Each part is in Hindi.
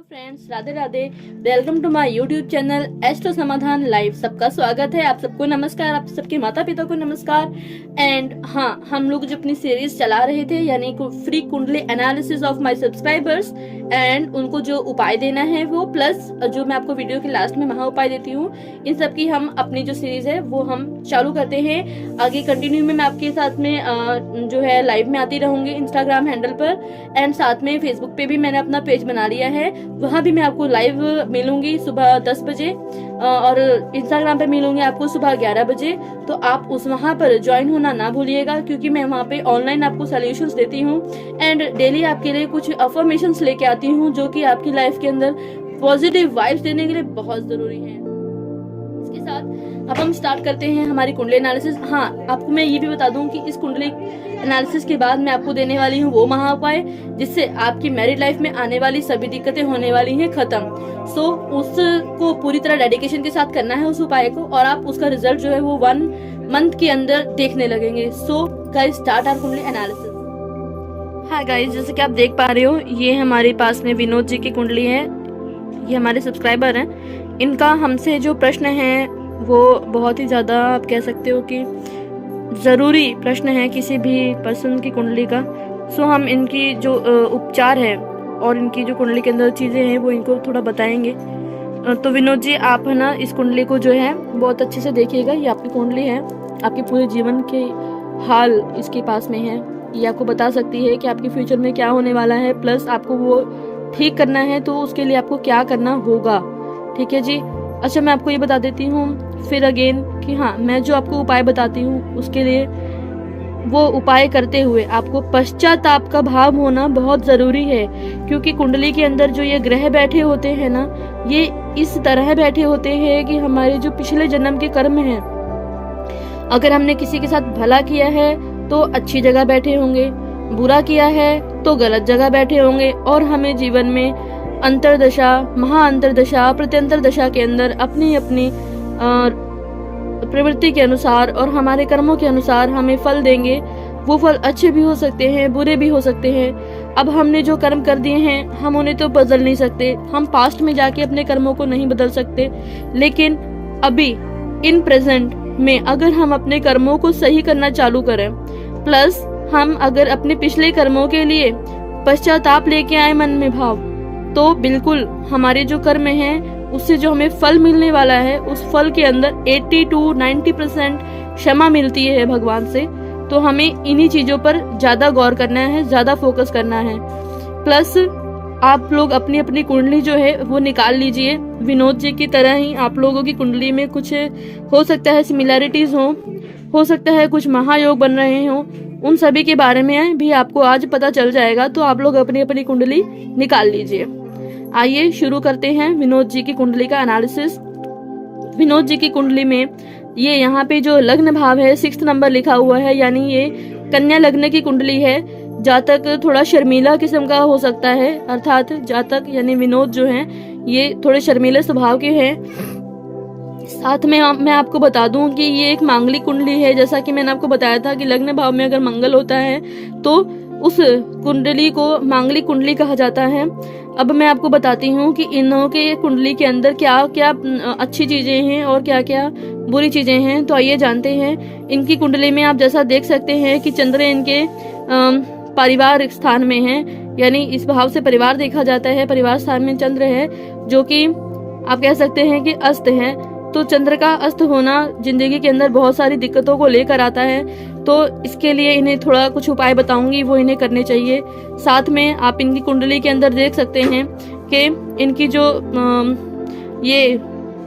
Friends, Radhe Radhe. Welcome to my YouTube channel Astro Samadhan Live. सबका स्वागत है। आप सबको नमस्कार, आप सबके माता पिता को नमस्कार। एंड हाँ, हम लोग जो अपनी सीरीज चला रहे थे यानी फ्री कुंडली analysis of my subscribers and उनको जो उपाय देना है वो प्लस जो मैं आपको वीडियो के लास्ट में महा उपाय देती हूँ, इन सब की हम अपनी जो सीरीज है वो हम चालू करते हैं। आगे कंटिन्यू में मैं आपके साथ में जो है लाइव में आती रहूंगी इंस्टाग्राम हैंडल पर एंड साथ में फेसबुक पे भी मैंने अपना पेज बना लिया है, वहाँ भी मैं आपको लाइव मिलूंगी सुबह 10 बजे और इंस्टाग्राम पे मिलूंगी आपको सुबह 11 बजे। तो आप उस वहाँ पर ज्वाइन होना ना भूलिएगा क्योंकि मैं वहाँ पे ऑनलाइन आपको सॉल्यूशंस देती हूँ एंड डेली आपके लिए कुछ अफर्मेशंस लेके आती हूँ जो कि आपकी लाइफ के अंदर पॉजिटिव वाइब्स देने के लिए बहुत जरूरी है। इसके साथ अब हम स्टार्ट करते हैं हमारी कुंडली एनालिसिस। हाँ, आपको मैं ये भी बता दूं कि इस कुंडली एनालिसिस के बाद मैं आपको देने वाली हूँ वो महा उपाय जिससे आपकी मैरिड लाइफ में आने वाली सभी दिक्कतें होने वाली हैं खत्म। सो उसको पूरी तरह डेडिकेशन के साथ करना है उस उपाय को और आप उसका रिजल्ट जो है वो 1 मंथ के अंदर देखने लगेंगे। सो गाइस, स्टार्ट आवर कुंडली एनालिसिस। हाँ गाइस, जैसे कि आप देख पा रहे हो ये हमारे पास में विनोद जी की कुंडली है। ये हमारे सब्सक्राइबर हैं। इनका हमसे जो प्रश्न है वो बहुत ही ज़्यादा आप कह सकते हो कि ज़रूरी प्रश्न है किसी भी पर्सन की कुंडली का। सो हम इनकी जो उपचार है और इनकी जो कुंडली के अंदर चीज़ें हैं वो इनको थोड़ा बताएंगे। तो विनोद जी, आप है ना इस कुंडली को जो है बहुत अच्छे से देखिएगा। ये आपकी कुंडली है, आपके पूरे जीवन के हाल इसके पास में है। ये आपको बता सकती है कि आपके फ्यूचर में क्या होने वाला है, प्लस आपको वो ठीक करना है तो उसके लिए आपको क्या करना होगा। ठीक है जी। अच्छा, मैं आपको ये बता देती हूँ फिर अगेन कि हाँ, मैं जो आपको उपाय बताती हूँ उसके लिए वो उपाय करते हुए आपको पश्चाताप का भाव होना बहुत ज़रूरी है क्योंकि कुंडली के अंदर जो ये ग्रह बैठे होते हैं ना, ये इस तरह बैठे होते हैं कि हमारे जो पिछले जन्म के कर्म हैं, अगर हमने किसी के साथ भला किया है तो अच्छी जगह बैठे होंगे, बुरा किया है तो गलत जगह बैठे होंगे और हमें जीवन में अंतरदशा, महा अंतरदशा, प्रत्यंतर दशा के अंदर अपनी अपनी प्रवृत्ति के अनुसार और हमारे कर्मों के अनुसार हमें फल देंगे। वो फल अच्छे भी हो सकते हैं, बुरे भी हो सकते हैं। अब हमने जो कर्म कर दिए हैं हम उन्हें तो बदल नहीं सकते, हम पास्ट में जाके अपने कर्मों को नहीं बदल सकते, लेकिन अभी इन प्रेजेंट में अगर हम अपने कर्मों को सही करना चालू करें, प्लस हम अगर अपने पिछले कर्मों के लिए पश्चाताप लेके आए मन में भाव, तो बिल्कुल हमारे जो कर्म हैं उससे जो हमें फल मिलने वाला है उस फल के अंदर 80 to 90% क्षमा मिलती है भगवान से। तो हमें इन्हीं चीजों पर ज्यादा गौर करना है, ज्यादा फोकस करना है। प्लस आप लोग अपनी अपनी कुंडली जो है वो निकाल लीजिए। विनोद जी की तरह ही आप लोगों की कुंडली में कुछ हो सकता है सिमिलैरिटीज हो सकता है कुछ महायोग बन रहे हों, उन सभी के बारे में भी आपको आज पता चल जाएगा। तो आप लोग अपनी अपनी कुंडली निकाल लीजिए। आइए शुरू करते हैं विनोद जी की कुंडली का एनालिसिस। विनोद जी की कुंडली में ये यहाँ पे जो लग्न भाव है 6th नंबर लिखा हुआ है, यानी ये कन्या लग्न की कुंडली है। जातक थोड़ा शर्मीला किस्म का हो सकता है, अर्थात जातक यानी विनोद जो है ये थोड़े शर्मीले स्वभाव के हैं। साथ में मैं आपको बता दूं कि ये एक मांगलिक कुंडली है। जैसा कि मैंने आपको बताया था कि लग्न भाव में अगर मंगल होता है तो उस कुंडली को मांगलिक कुंडली कहा जाता है। अब मैं आपको बताती हूँ कि इनों के कुंडली के अंदर क्या क्या अच्छी चीजें हैं और क्या क्या बुरी चीजें हैं। तो आइए जानते हैं। इनकी कुंडली में आप जैसा देख सकते हैं कि चंद्र इनके पारिवारिक स्थान में है, यानी इस भाव से परिवार देखा जाता है। परिवार स्थान में चंद्र है जो कि आप कह सकते हैं कि अस्त है। तो चंद्र का अस्त होना जिंदगी के अंदर बहुत सारी दिक्कतों को लेकर आता है। तो इसके लिए इन्हें थोड़ा कुछ उपाय बताऊंगी, वो इन्हें करने चाहिए। साथ में आप इनकी कुंडली के अंदर देख सकते हैं कि इनकी जो ये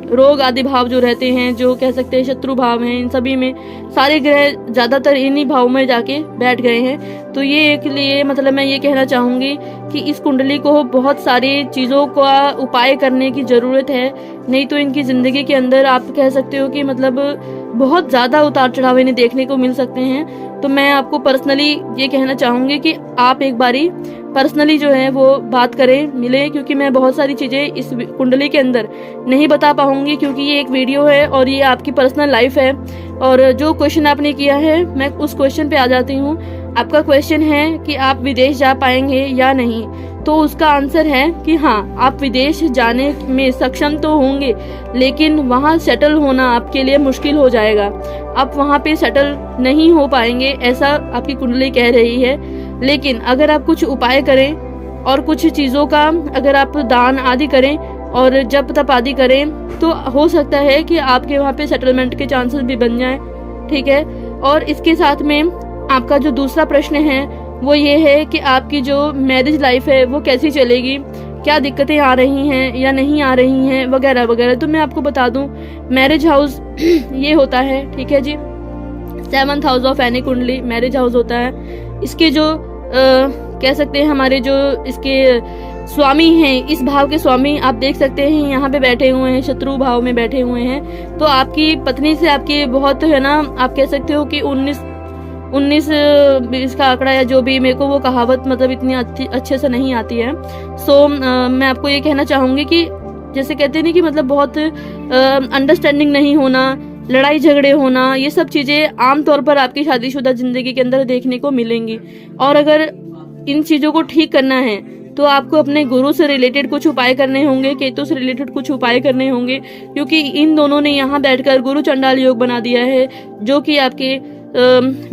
रोग आदि भाव जो रहते हैं, जो कह सकते हैं शत्रु भाव हैं, इन सभी में सारे ग्रह ज्यादातर इन्हीं भाव में जाके बैठ गए हैं। तो ये एक लिए मतलब मैं ये कहना चाहूंगी कि इस कुंडली को बहुत सारी चीजों का उपाय करने की जरूरत है, नहीं तो इनकी जिंदगी के अंदर आप कह सकते हो कि मतलब बहुत ज्यादा उतार चढ़ाव इन्हें देखने को मिल सकते हैं। तो मैं आपको पर्सनली ये कहना चाहूंगी कि आप एक बारी पर्सनली जो है वो बात करें, मिले, क्योंकि मैं बहुत सारी चीजें इस कुंडली के अंदर नहीं बता पाऊंगी क्योंकि ये एक वीडियो है और ये आपकी पर्सनल लाइफ है। और जो क्वेश्चन आपने किया है मैं उस क्वेश्चन पे आ जाती हूँ। आपका क्वेश्चन है कि आप विदेश जा पाएंगे या नहीं। तो उसका आंसर है कि हाँ, आप विदेश जाने में सक्षम तो होंगे, लेकिन वहाँ सेटल होना आपके लिए मुश्किल हो जाएगा। आप वहाँ पे सेटल नहीं हो पाएंगे, ऐसा आपकी कुंडली कह रही है। लेकिन अगर आप कुछ उपाय करें और कुछ चीज़ों का अगर आप दान आदि करें और जप तप आदि करें, तो हो सकता है कि आपके वहाँ पे सेटलमेंट के चांसेस भी बन जाएं। ठीक है। और इसके साथ में आपका जो दूसरा प्रश्न है वो ये है कि आपकी जो मैरिज लाइफ है वो कैसी चलेगी, क्या दिक्कतें आ रही हैं या नहीं आ रही हैं, वगैरह वगैरह। तो मैं आपको बता दूं, मैरिज हाउस ये होता है, ठीक है जी, 7th हाउस ऑफ एनी कुंडली मैरिज हाउस होता है। इसके जो कह सकते हैं हमारे जो इसके स्वामी हैं, इस भाव के स्वामी आप देख सकते हैं यहाँ पे बैठे हुए हैं, शत्रु भाव में बैठे हुए हैं। तो आपकी पत्नी से आपकी बहुत है ना, आप कह सकते हो कि 19-20 का आंकड़ा या जो भी, मेरे को वो कहावत मतलब इतनी अच्छे से नहीं आती है। सो मैं आपको ये कहना चाहूँगी कि जैसे कहते हैं कि मतलब बहुत अंडरस्टैंडिंग नहीं होना, लड़ाई झगड़े होना, ये सब चीज़ें आमतौर पर आपकी शादीशुदा जिंदगी के अंदर देखने को मिलेंगी। और अगर इन चीज़ों को ठीक करना है तो आपको अपने गुरु से रिलेटेड कुछ उपाय करने होंगे, केतु से रिलेटेड कुछ उपाय करने होंगे, क्योंकि इन दोनों ने यहाँ बैठकर गुरु चंडाल योग बना दिया है, जो कि आपके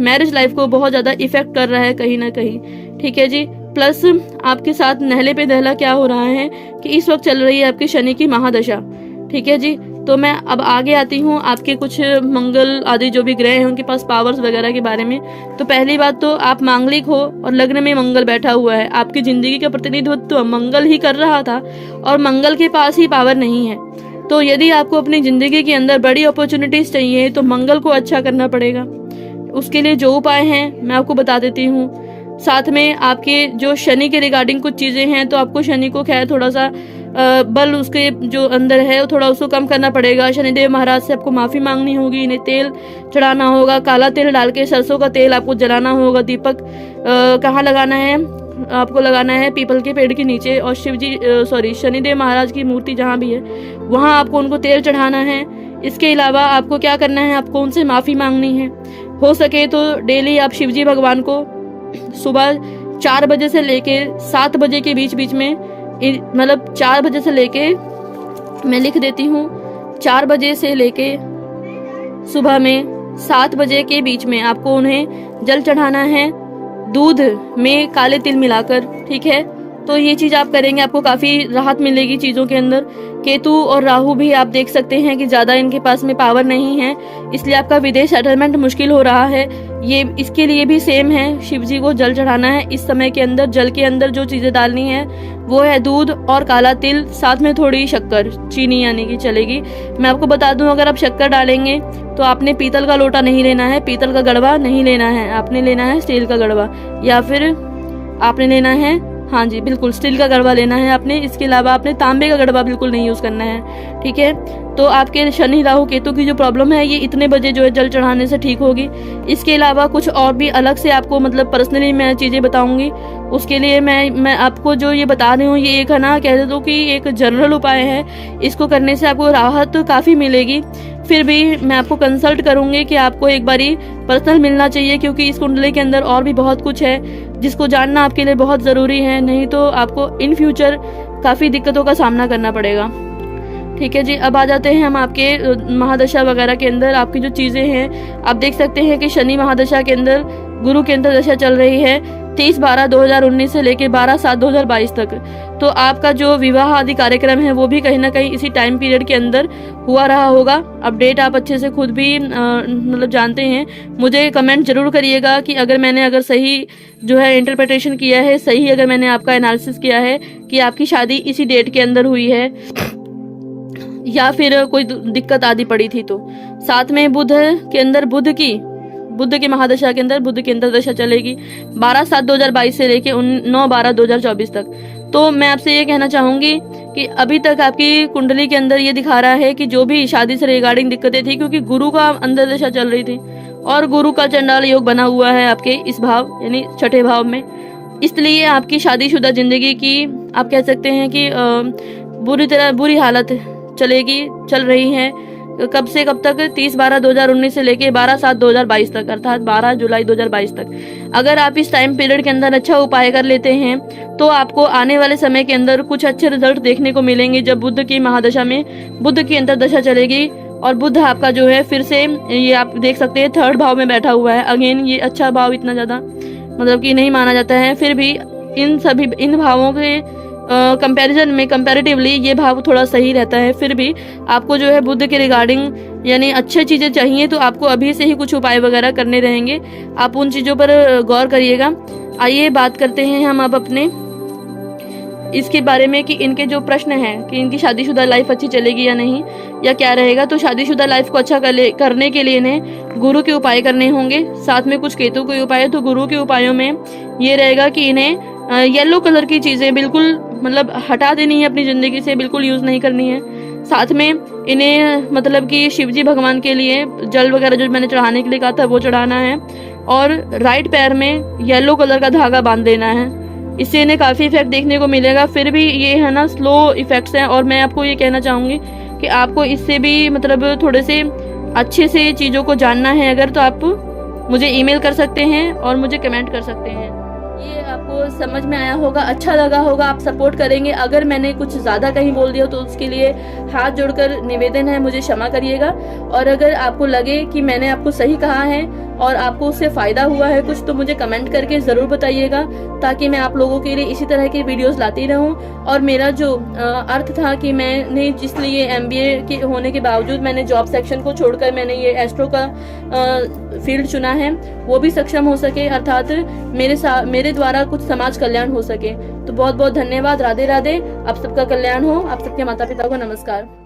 मैरिज लाइफ को बहुत ज़्यादा इफेक्ट कर रहा है कहीं ना कहीं। ठीक है जी। प्लस आपके साथ नहले पे दहला क्या हो रहा है कि इस वक्त चल रही है आपकी शनि की महादशा। ठीक है जी। तो मैं अब आगे आती हूँ आपके कुछ मंगल आदि जो भी ग्रह हैं उनके पास पावर्स वगैरह के बारे में। तो पहली बात तो आप मांगलिक हो और लग्न में मंगल बैठा हुआ है, आपकी जिंदगी का प्रतिनिधित्व तो मंगल ही कर रहा था और मंगल के पास ही पावर नहीं है। तो यदि आपको अपनी जिंदगी के अंदर बड़ी अपॉर्चुनिटीज चाहिए तो मंगल को अच्छा करना पड़ेगा। उसके लिए जो उपाय हैं मैं आपको बता देती हूँ। साथ में आपके जो शनि के रिगार्डिंग कुछ चीज़ें हैं, तो आपको शनि को खैर थोड़ा सा बल उसके जो अंदर है वो थोड़ा उसको कम करना पड़ेगा। शनिदेव महाराज से आपको माफ़ी मांगनी होगी, इन्हें तेल चढ़ाना होगा, काला तेल डाल के सरसों का तेल आपको जलाना होगा। दीपक कहाँ लगाना है, आपको लगाना है पीपल के पेड़ के नीचे, और शनिदेव महाराज की मूर्ति जहाँ भी है वहाँ आपको उनको तेल चढ़ाना है। इसके अलावा आपको क्या करना है, आपको उनसे माफ़ी मांगनी है। हो सके तो डेली आप शिवजी भगवान को सुबह 4 बजे से लेके 7 बजे के बीच में, मतलब 4 बजे से लेके, मैं लिख देती हूँ, 4 बजे से लेके सुबह में 7 बजे के बीच में आपको उन्हें जल चढ़ाना है दूध में काले तिल मिलाकर। ठीक है। तो ये चीज़ आप करेंगे, आपको काफ़ी राहत मिलेगी चीज़ों के अंदर। केतु और राहु भी आप देख सकते हैं कि ज़्यादा इनके पास में पावर नहीं है, इसलिए आपका विदेश सेटलमेंट मुश्किल हो रहा है। ये इसके लिए भी सेम है, शिव जी को जल चढ़ाना है इस समय के अंदर। जल के अंदर जो चीज़ें डालनी है वो है दूध और काला तिल, साथ में थोड़ी शक्कर, चीनी यानी कि चलेगी। मैं आपको बता दूं, अगर आप शक्कर डालेंगे तो आपने पीतल का लोटा नहीं लेना है, पीतल का गड़वा नहीं लेना है, आपने लेना है स्टील का गड़वा, या फिर आपने लेना है, हाँ जी बिल्कुल, स्टील का गड़वा लेना है आपने। इसके अलावा आपने तांबे का गड़वा बिल्कुल नहीं यूज़ करना है। ठीक है। तो आपके शनि राहु केतु की जो प्रॉब्लम है ये इतने बजे जो है जल चढ़ाने से ठीक होगी। इसके अलावा कुछ और भी अलग से आपको मतलब पर्सनली मैं चीज़ें बताऊंगी। उसके लिए मैं आपको जो ये बता रही हूँ ये एक है ना, कह दो कि एक जनरल उपाय है, इसको करने से आपको राहत काफ़ी मिलेगी। फिर भी मैं आपको कंसल्ट करूंगी कि आपको एक बारी पर्सनल मिलना चाहिए, क्योंकि इस कुंडली के अंदर और भी बहुत कुछ है जिसको जानना आपके लिए बहुत ज़रूरी है, नहीं तो आपको इन फ्यूचर काफ़ी दिक्कतों का सामना करना पड़ेगा। ठीक है जी। अब आ जाते हैं हम आपके महादशा वगैरह के अंदर। आपकी जो चीज़ें हैं आप देख सकते हैं कि शनि महादशा के अंदर गुरु की अंतर्दशा चल रही है 30/12/2019 से लेके 12/7/2022 तक। तो आपका जो विवाह आदि कार्यक्रम है वो भी कहीं ना कहीं इसी टाइम पीरियड के अंदर हुआ रहा होगा। अपडेट आप अच्छे से खुद भी मतलब जानते हैं। मुझे कमेंट जरूर करिएगा कि अगर सही जो है इंटरप्रिटेशन किया है, सही अगर मैंने आपका एनालिसिस किया है कि आपकी शादी इसी डेट के अंदर हुई है या फिर कोई दिक्कत आदि पड़ी थी। तो साथ में बुध के अंदर बुध के महादशा के अंदर बुध की अंतर्दशा चलेगी 12/7/2022 से लेके 9/12/2024 तक। तो मैं आपसे ये कहना चाहूंगी कि अभी तक आपकी कुंडली के अंदर ये दिखा रहा है कि जो भी शादी से रिगार्डिंग दिक्कतें थी, क्योंकि गुरु का अंतर्दशा चल रही थी और गुरु का चंडाल योग बना हुआ है आपके इस भाव यानी छठे भाव में, इसलिए आपकी शादीशुदा जिंदगी की आप कह सकते हैं कि बुरी हालत चल रही है। कब से कब तक, 30/12/2019 से लेके 12/7/2022 तक, अर्थात 12 जुलाई 2022 तक। अगर आप इस टाइम पीरियड के अंदर अच्छा उपाय कर लेते हैं तो आपको आने वाले समय के अंदर कुछ अच्छे रिजल्ट देखने को मिलेंगे। जब बुध की महादशा में बुध की अंतर्दशा चलेगी और बुध आपका जो है फिर से, ये आप देख सकते हैं 3rd भाव में बैठा हुआ है। अगेन ये अच्छा भाव इतना ज़्यादा मतलब कि नहीं माना जाता है, फिर भी इन भावों के कंपैरिजन में कंपैरेटिवली ये भाव थोड़ा सही रहता है। फिर भी आपको जो है बुध के रिगार्डिंग यानी अच्छी चीज़ें चाहिए तो आपको अभी से ही कुछ उपाय वगैरह करने रहेंगे। आप उन चीज़ों पर गौर करिएगा। आइए बात करते हैं हम अब अपने इसके बारे में कि इनके जो प्रश्न हैं कि इनकी शादीशुदा लाइफ अच्छी चलेगी या नहीं, या क्या रहेगा। तो शादीशुदा लाइफ को अच्छा करने के लिए इन्हें गुरु के उपाय करने होंगे, साथ में कुछ केतु के उपाय। तो गुरु के उपायों में ये रहेगा कि इन्हें येलो कलर की चीज़ें बिल्कुल मतलब हटा देनी है अपनी ज़िंदगी से, बिल्कुल यूज़ नहीं करनी है। साथ में इन्हें मतलब कि शिवजी भगवान के लिए जल वगैरह जो मैंने चढ़ाने के लिए कहा था वो चढ़ाना है, और राइट पैर में येलो कलर का धागा बांध देना है। इससे इन्हें काफ़ी इफेक्ट देखने को मिलेगा। फिर भी ये है ना स्लो इफेक्ट्स हैं, और मैं आपको ये कहना चाहूँगी कि आपको इससे भी मतलब थोड़े से अच्छे से चीज़ों को जानना है अगर, तो आप मुझे ईमेल कर सकते हैं और मुझे कमेंट कर सकते हैं। ये आपको समझ में आया होगा, अच्छा लगा होगा, आप सपोर्ट करेंगे। अगर मैंने कुछ ज़्यादा कहीं बोल दिया तो उसके लिए हाथ जोड़कर निवेदन है, मुझे क्षमा करिएगा। और अगर आपको लगे कि मैंने आपको सही कहा है और आपको उससे फ़ायदा हुआ है कुछ, तो मुझे कमेंट करके ज़रूर बताइएगा, ताकि मैं आप लोगों के लिए इसी तरह की वीडियोस लाती रहूं। और मेरा जो अर्थ था कि मैंने जिसलिए MBA के होने के बावजूद मैंने जॉब सेक्शन को छोड़कर मैंने ये एस्ट्रो का फील्ड चुना है, वो भी सक्षम हो सके, अर्थात मेरे द्वारा कुछ समाज कल्याण हो सके। तो बहुत बहुत धन्यवाद। राधे राधे। आप सबका कल्याण हो। आप सबके माता पिता को नमस्कार।